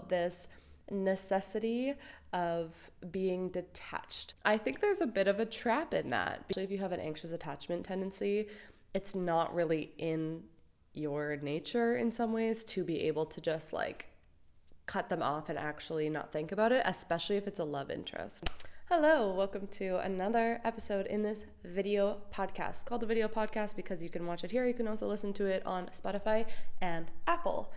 about this necessity of being detached. I think there's a bit of a trap in that. Especially if you have an anxious attachment tendency, it's not really in your nature in some ways to be able to just like cut them off and actually not think about it, especially if it's a love interest. Hello, welcome to another episode in this video podcast. It's called a video podcast because you can watch it here. You can also listen to it on Spotify and Apple.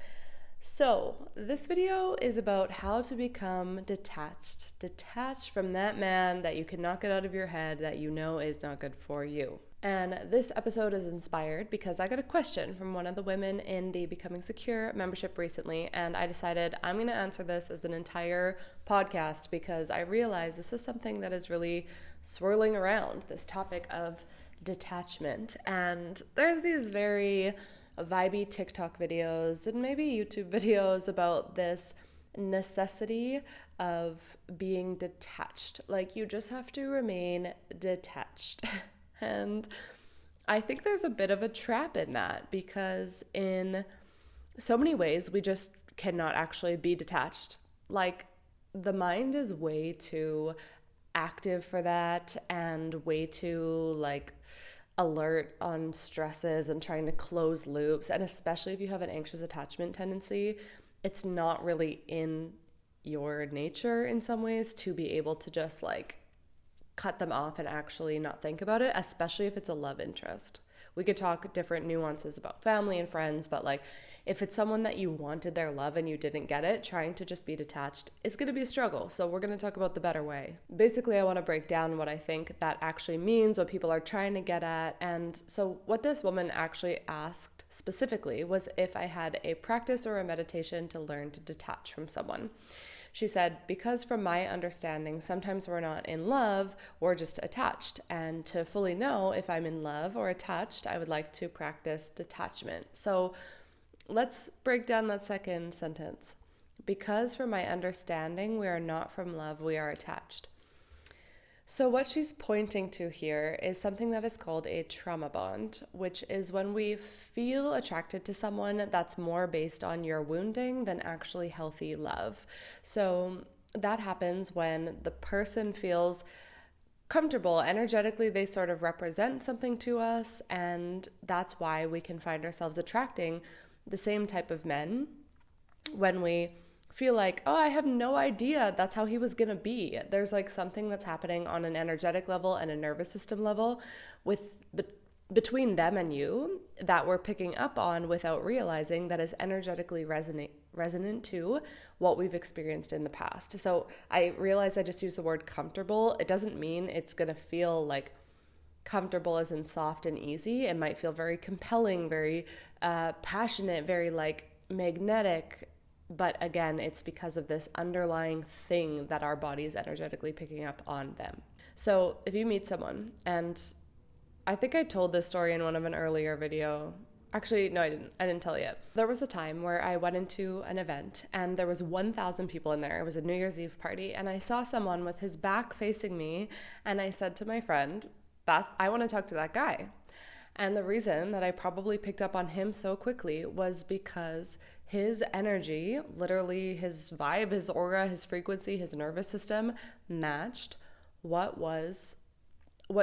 So this video is about how to become detached from that man that you cannot get out of your head that you know is not good for you. And this episode is inspired because I got a question from one of the women in the Becoming Secure membership recently, and I decided I'm going to answer this as an entire podcast because I realize this is something that is really swirling around, this topic of detachment. And there's these very vibey TikTok videos and maybe YouTube videos about this necessity of being detached. Like, you just have to remain detached. And I think there's a bit of a trap in that because in so many ways we just cannot actually be detached. Like, the mind is way too active for that and way too like alert on stresses and trying to close loops. And especially if you have an anxious attachment tendency, it's not really in your nature in some ways to be able to just like cut them off and actually not think about it, especially if it's a love interest. We could talk different nuances about family and friends, but like if it's someone that you wanted their love and you didn't get it, trying to just be detached is going to be a struggle. So we're going to talk about the better way. Basically, I want to break down what I think that actually means, what people are trying to get at. And so what this woman actually asked specifically was if I had a practice or a meditation to learn to detach from someone. She said, because from my understanding, sometimes we're not in love, we're just attached. And to fully know if I'm in love or attached, I would like to practice detachment. So let's break down that second sentence. Because from my understanding, we are not from love, we are attached. So what she's pointing to here is something that is called a trauma bond, which is when we feel attracted to someone that's more based on your wounding than actually healthy love. So that happens when the person feels comfortable energetically, they sort of represent something to us, and that's why we can find ourselves attracting the same type of men when we feel like, oh, I have no idea that's how he was gonna be. There's like something that's happening on an energetic level and a nervous system level between them and you that we're picking up on without realizing that is energetically resonant to what we've experienced in the past. So I realize I just used the word comfortable. It doesn't mean it's gonna feel like comfortable as in soft and easy. It might feel very compelling, very passionate, very like magnetic. But again, it's because of this underlying thing that our body is energetically picking up on them. So if you meet someone, and I think I told this story in one of an earlier video. Actually, no, I didn't tell you. There was a time where I went into an event and there was 1,000 people in there. It was a New Year's Eve party, and I saw someone with his back facing me, and I said to my friend that I want to talk to that guy. And the reason that I probably picked up on him so quickly was because his energy, literally his vibe, his aura, his frequency, his nervous system matched what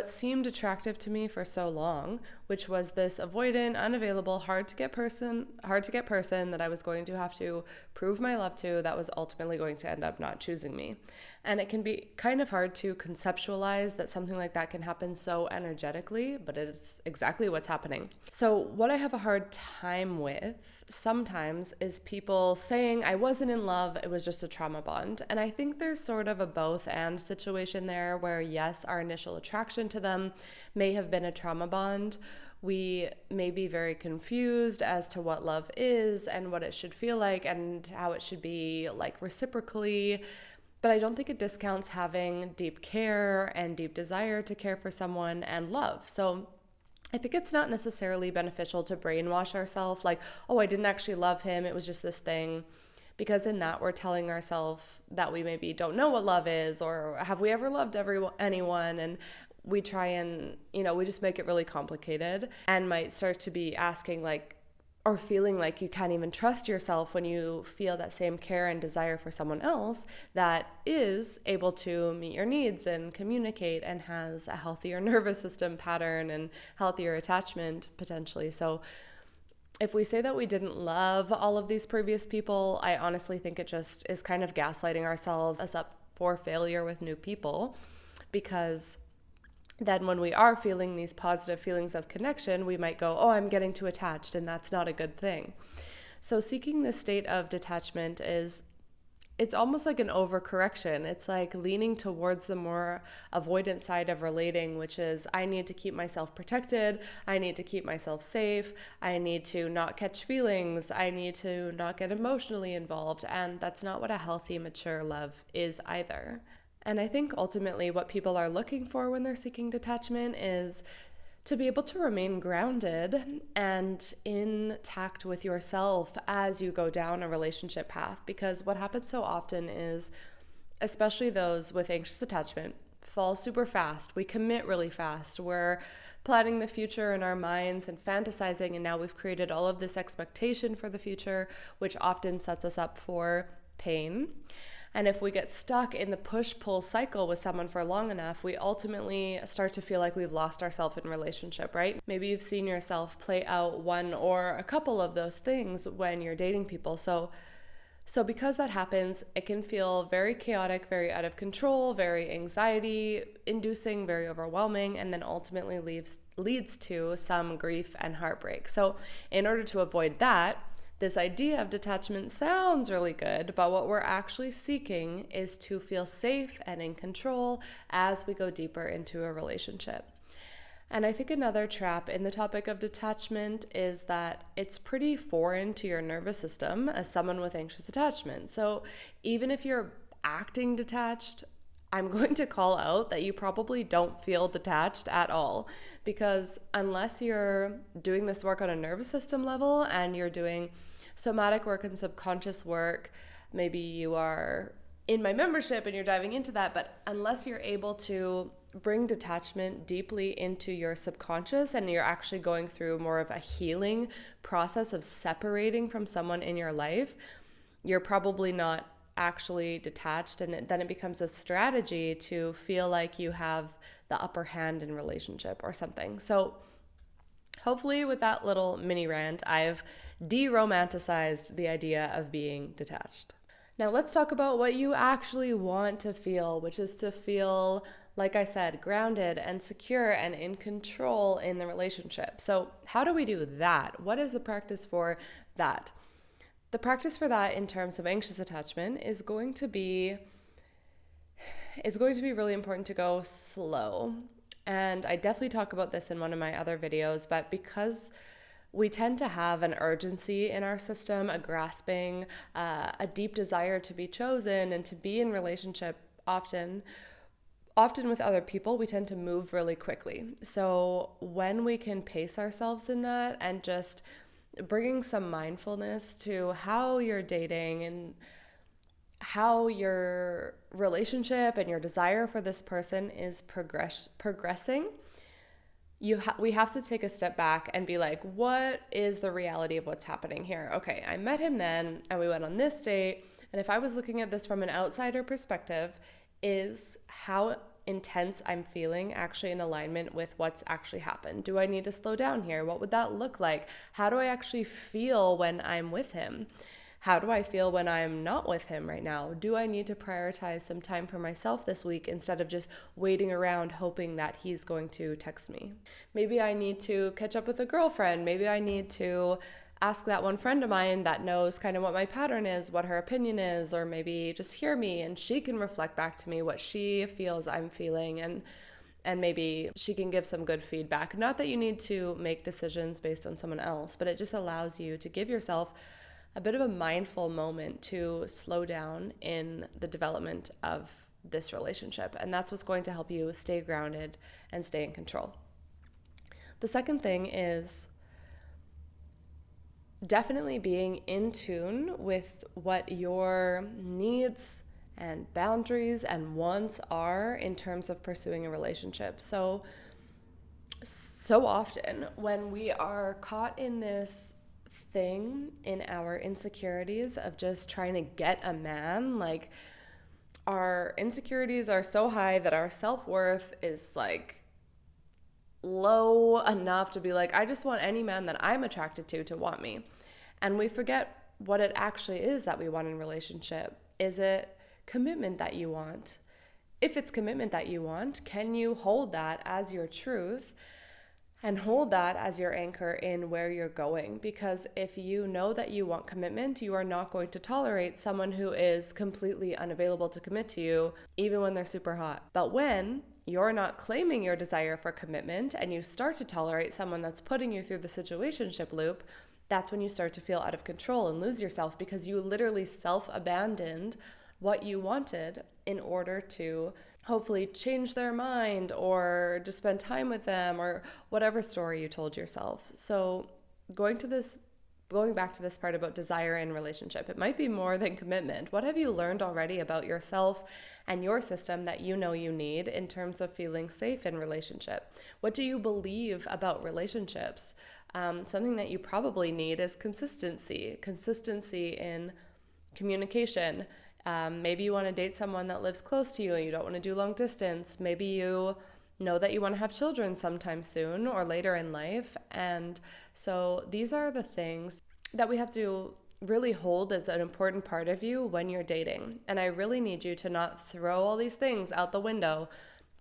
seemed attractive to me for so long, which was this avoidant, unavailable, hard to get person that I was going to have to prove my love to, that was ultimately going to end up not choosing me. And it can be kind of hard to conceptualize that something like that can happen so energetically, but it's exactly what's happening. So what I have a hard time with sometimes is people saying I wasn't in love, it was just a trauma bond. And I think there's sort of a both and situation there where yes, our initial attraction to them may have been a trauma bond. We may be very confused as to what love is and what it should feel like and how it should be like reciprocally. But I don't think it discounts having deep care and deep desire to care for someone and love. So I think it's not necessarily beneficial to brainwash ourselves like, oh, I didn't actually love him, it was just this thing. Because in that, we're telling ourselves that we maybe don't know what love is, or have we ever loved anyone? And we try and, we just make it really complicated and might start to be asking like, or feeling like you can't even trust yourself when you feel that same care and desire for someone else that is able to meet your needs and communicate and has a healthier nervous system pattern and healthier attachment potentially. So if we say that we didn't love all of these previous people, I honestly think it just is kind of gaslighting ourselves us up for failure with new people, because then when we are feeling these positive feelings of connection, we might go, oh, I'm getting too attached, and that's not a good thing. So seeking this state of detachment it's almost like an overcorrection. It's like leaning towards the more avoidant side of relating, which is I need to keep myself protected. I need to keep myself safe. I need to not catch feelings. I need to not get emotionally involved. And that's not what a healthy, mature love is either. And I think ultimately what people are looking for when they're seeking detachment is to be able to remain grounded and intact with yourself as you go down a relationship path. Because what happens so often is, especially those with anxious attachment, fall super fast. We commit really fast. We're planning the future in our minds and fantasizing, and now we've created all of this expectation for the future, which often sets us up for pain. And if we get stuck in the push-pull cycle with someone for long enough, we ultimately start to feel like we've lost ourselves in relationship, right? Maybe you've seen yourself play out one or a couple of those things when you're dating people. So because that happens, it can feel very chaotic, very out of control, very anxiety-inducing, very overwhelming, and then ultimately leads to some grief and heartbreak. So in order to avoid that, this idea of detachment sounds really good, but what we're actually seeking is to feel safe and in control as we go deeper into a relationship. And I think another trap in the topic of detachment is that it's pretty foreign to your nervous system as someone with anxious attachment. So even if you're acting detached, I'm going to call out that you probably don't feel detached at all, because unless you're doing this work on a nervous system level and you're doing somatic work and subconscious work, maybe you are in my membership and you're diving into that, but unless you're able to bring detachment deeply into your subconscious and you're actually going through more of a healing process of separating from someone in your life, you're probably not actually detached, and then it becomes a strategy to feel like you have the upper hand in relationship or something. So hopefully with that little mini rant, I've de-romanticized the idea of being detached. Now let's talk about what you actually want to feel, which is to feel, like I said, grounded and secure and in control in the relationship. So how do we do that? What is the practice for that? The practice for that in terms of anxious attachment is going to be really important to go slow. And I definitely talk about this in one of my other videos, but because we tend to have an urgency in our system, a grasping, a deep desire to be chosen and to be in relationship often with other people, we tend to move really quickly. So when we can pace ourselves in that and just bringing some mindfulness to how you're dating and how your relationship and your desire for this person is progressing, we have to take a step back and be like, what is the reality of what's happening here? Okay, I met him then and we went on this date, and if I was looking at this from an outsider perspective, is how intense I'm feeling actually in alignment with what's actually happened? Do I need to slow down here? What would that look like? How do I actually feel when I'm with him? How do I feel when I'm not with him right now? Do I need to prioritize some time for myself this week instead of just waiting around hoping that he's going to text me? Maybe I need to catch up with a girlfriend. Maybe I need to ask that one friend of mine that knows kind of what my pattern is, what her opinion is, or maybe just hear me and she can reflect back to me what she feels I'm feeling, and maybe she can give some good feedback. Not that you need to make decisions based on someone else, but it just allows you to give yourself a bit of a mindful moment to slow down in the development of this relationship. And that's what's going to help you stay grounded and stay in control. The second thing is definitely being in tune with what your needs and boundaries and wants are in terms of pursuing a relationship. So often when we are caught in this thing in our insecurities of just trying to get a man. Like, our insecurities are so high that our self-worth is like low enough to be like, I just want any man that I'm attracted to want me. And we forget what it actually is that we want in a relationship. Is it commitment that you want? If it's commitment that you want, can you hold that as your truth and hold that as your anchor in where you're going? Because if you know that you want commitment, you are not going to tolerate someone who is completely unavailable to commit to you, even when they're super hot. But when you're not claiming your desire for commitment and you start to tolerate someone that's putting you through the situationship loop, that's when you start to feel out of control and lose yourself, because you literally self-abandoned what you wanted in order to hopefully change their mind or just spend time with them or whatever story you told yourself. So going back to this part about desire in relationship, it might be more than commitment. What have you learned already about yourself and your system that you know you need in terms of feeling safe in relationship? What do you believe about relationships? Something that you probably need is consistency in communication. Maybe you want to date someone that lives close to you and you don't want to do long distance. Maybe you know that you want to have children sometime soon or later in life. And so these are the things that we have to really hold as an important part of you when you're dating. And I really need you to not throw all these things out the window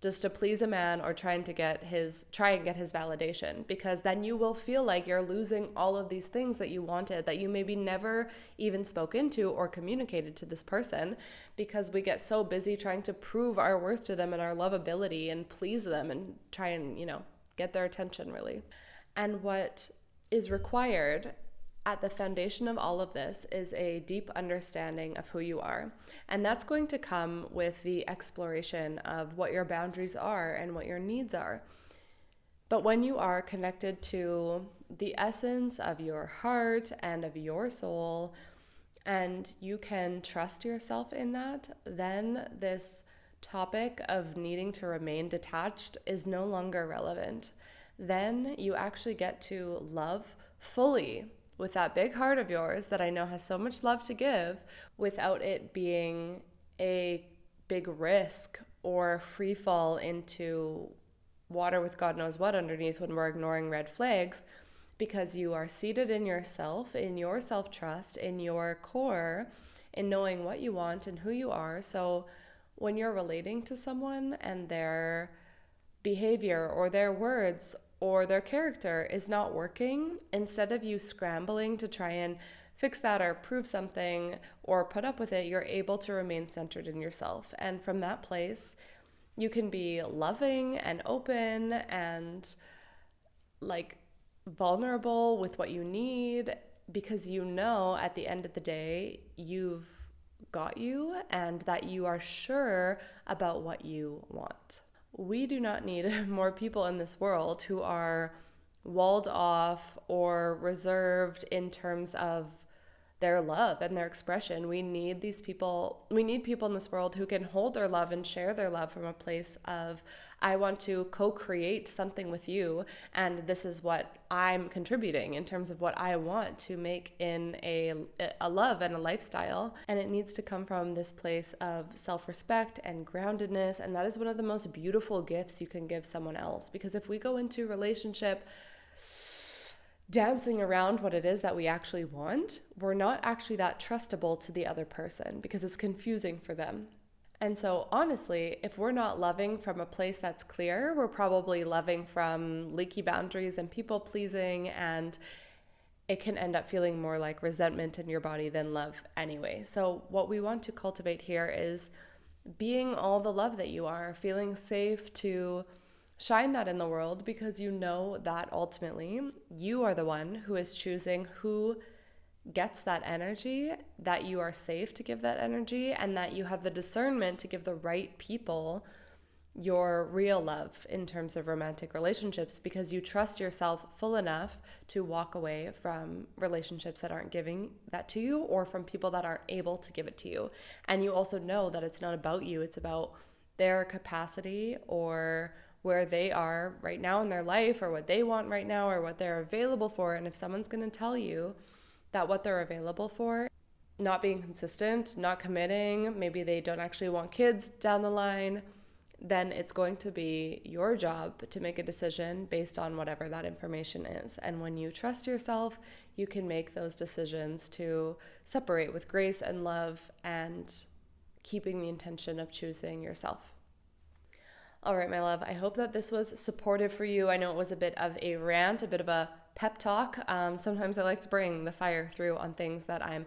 just to please a man or try and get his validation, because then you will feel like you're losing all of these things that you wanted, that you maybe never even spoke into or communicated to this person, because we get so busy trying to prove our worth to them and our lovability and please them and try and, get their attention really. And what is required at the foundation of all of this is a deep understanding of who you are. And that's going to come with the exploration of what your boundaries are and what your needs are. But when you are connected to the essence of your heart and of your soul, and you can trust yourself in that, then this topic of needing to remain detached is no longer relevant. Then you actually get to love fully with that big heart of yours that I know has so much love to give, without it being a big risk or free fall into water with God knows what underneath when we're ignoring red flags, because you are seated in yourself, in your self-trust, in your core, in knowing what you want and who you are. So when you're relating to someone and their behavior or their words or their character is not working, instead of you scrambling to try and fix that or prove something or put up with it, you're able to remain centered in yourself. And from that place, you can be loving and open and like vulnerable with what you need, because you know at the end of the day, you've got you and that you are sure about what you want. We do not need more people in this world who are walled off or reserved in terms of their love and their expression. We need people in this world who can hold their love and share their love from a place of, I want to co-create something with you, and this is what I'm contributing in terms of what I want to make in a love and a lifestyle. And it needs to come from this place of self-respect and groundedness, and that is one of the most beautiful gifts you can give someone else. Because if we go into relationship dancing around what it is that we actually want, we're not actually that trustable to the other person because it's confusing for them. And so honestly, if we're not loving from a place that's clear, we're probably loving from leaky boundaries and people pleasing, and it can end up feeling more like resentment in your body than love anyway. So what we want to cultivate here is being all the love that you are, feeling safe to shine that in the world, because you know that ultimately you are the one who is choosing who gets that energy, that you are safe to give that energy, and that you have the discernment to give the right people your real love in terms of romantic relationships, because you trust yourself full enough to walk away from relationships that aren't giving that to you, or from people that aren't able to give it to you. And you also know that it's not about you, it's about their capacity or where they are right now in their life, or what they want right now, or what they're available for. And if someone's going to tell you that what they're available for, not being consistent, not committing, maybe they don't actually want kids down the line, then it's going to be your job to make a decision based on whatever that information is. And when you trust yourself, you can make those decisions to separate with grace and love and keeping the intention of choosing yourself. All right, my love, I hope that this was supportive for you. I know it was a bit of a rant, a bit of a pep talk. Sometimes I like to bring the fire through on things that I'm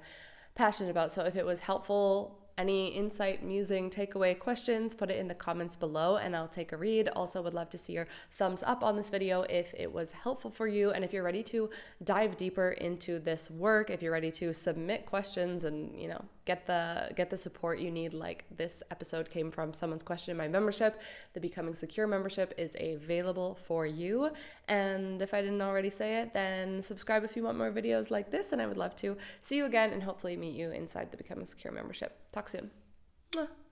passionate about. So if it was helpful, any insight, musing, takeaway, questions, put it in the comments below and I'll take a read. Also would love to see your thumbs up on this video if it was helpful for you. And if you're ready to dive deeper into this work, if you're ready to submit questions and, get the support you need, like this episode came from someone's question in my membership, the Becoming Secure membership is available for you. And if I didn't already say it, then subscribe if you want more videos like this, and I would love to see you again and hopefully meet you inside the Becoming Secure membership. Talk soon. Mwah.